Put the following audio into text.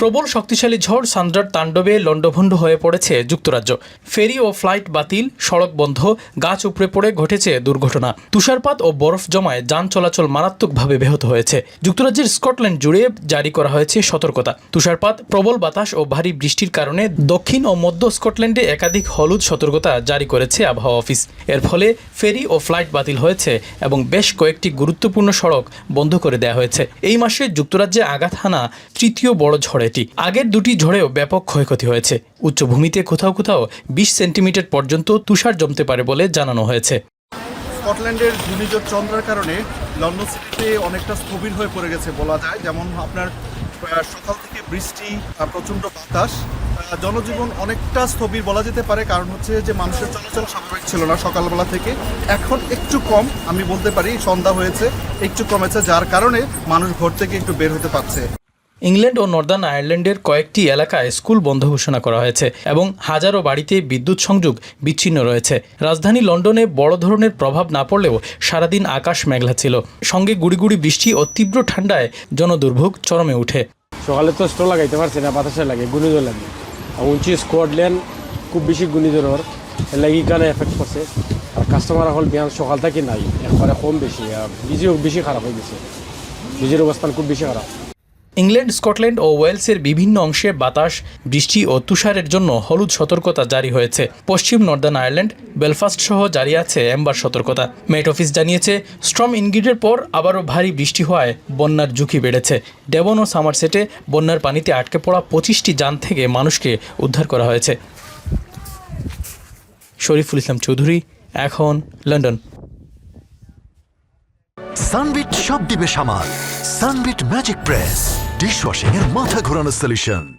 প্রবল শক্তিশালী ঝড় সান্দ্রার তাণ্ডবে লণ্ডভণ্ড হয়ে পড়েছে যুক্তরাজ্য। ফেরি ও ফ্লাইট বাতিল, সড়ক বন্ধ, গাছ উপড়ে পড়ে ঘটেছে দুর্ঘটনা। তুষারপাত ও বরফ জমায় যান চলাচল মারাত্মকভাবে ব্যাহত হয়েছে। যুক্তরাজ্যের স্কটল্যান্ড জুড়ে জারি করা হয়েছে সতর্কতা। তুষারপাত, প্রবল বাতাস ও ভারী বৃষ্টির কারণে দক্ষিণ ও মধ্য স্কটল্যান্ডে একাধিক হলুদ সতর্কতা জারি করেছে আবহাওয়া অফিস। এর ফলে ফেরি ও ফ্লাইট বাতিল হয়েছে এবং বেশ কয়েকটি গুরুত্বপূর্ণ সড়ক বন্ধ করে দেওয়া হয়েছে। এই মাসে যুক্তরাজ্যে আঘাত হানা তৃতীয় বড় ঝড় এটি। আগের দুটি ঝড়েও ব্যাপক ক্ষয়ক্ষতি হয়েছে। উচ্চভূমিতে কোথাও কোথাও 20 সেন্টিমিটার পর্যন্ত তুষার জমতে পারে বলে জানানো হয়েছে। স্কটল্যান্ডের ঘূর্ণিঝড় চন্দ্রার কারণে লন্ডন সিটিতে অনেকটা স্থবির হয়ে পড়ে গেছে বলা যায়। যেমন আপনার সকাল থেকে বৃষ্টি আর প্রচণ্ড বাতাস, জনজীবন অনেকটা স্থবির বলা যেতে পারে। কারণ হচ্ছে যে মানুষের চলাচল স্বাভাবিক ছিল না সকালবেলা থেকে। এখন একটু কম, আমি বলতে পারি সন্ধ্যা হয়েছে, একটু কমেছে, যার কারণে মানুষ ঘর থেকে একটু বের হতে পারছে। ইংল্যান্ড ও নর্দার্ন আয়ারল্যান্ডের কয়েকটি এলাকায় স্কুল বন্ধ ঘোষণা করা হয়েছে এবং হাজারো বাড়িতে বিদ্যুৎ সংযোগ বিচ্ছিন্ন রয়েছে। রাজধানী লন্ডনে বড় ধরনের প্রভাব না পড়লেও সারাদিন আকাশ মেঘলা ছিল। সঙ্গে গুড়ি বৃষ্টি ও তীব্র ঠান্ডায় জনদুর্ভোগ চরমে ওঠে। সকালে তো স্টোর লাগাইতে পারছি না, বাতাসে লাগে, ঘূর্ণিঝড় লাগে। উঁচু স্কটল্যান্ড খুব বেশি ঘূর্ণিঝড় লাগি কারণে এফেক্ট করছে। আর কাস্টমার হল বিয়ান সকাল থেকে নাই, একবারে কম বেশি, বিজিও বেশি খারাপ হয়ে গেছে। বিজির অবস্থান খুব বেশি খারাপ। ইংল্যান্ড, স্কটল্যান্ড ও ওয়েলসের বিভিন্ন অংশে বাতাস, বৃষ্টি ও তুষারের জন্য হলুদ সতর্কতা জারি হয়েছে। পশ্চিম নর্দার্ন আয়ারল্যান্ড, বেলফাস্ট সহ জারি আছে অ্যাম্বার সতর্কতা। মেট অফিস জানিয়েছে, স্টর্ম ইনগিডের পর আবারও ভারী বৃষ্টি হওয়ায় বন্যার ঝুঁকি বেড়েছে। ডেভন ও সামারসেটে বন্যার পানিতে আটকে পড়া 25টি যান থেকে মানুষকে উদ্ধার করা হয়েছে। শরীফুল ইসলাম চৌধুরী, এখন লন্ডন। সানবিট সব দিবে সামাল। সানবিট ম্যাজিক প্রেস ডিশওয়াশিং এর মাথা ঘোরানো সলিউশন।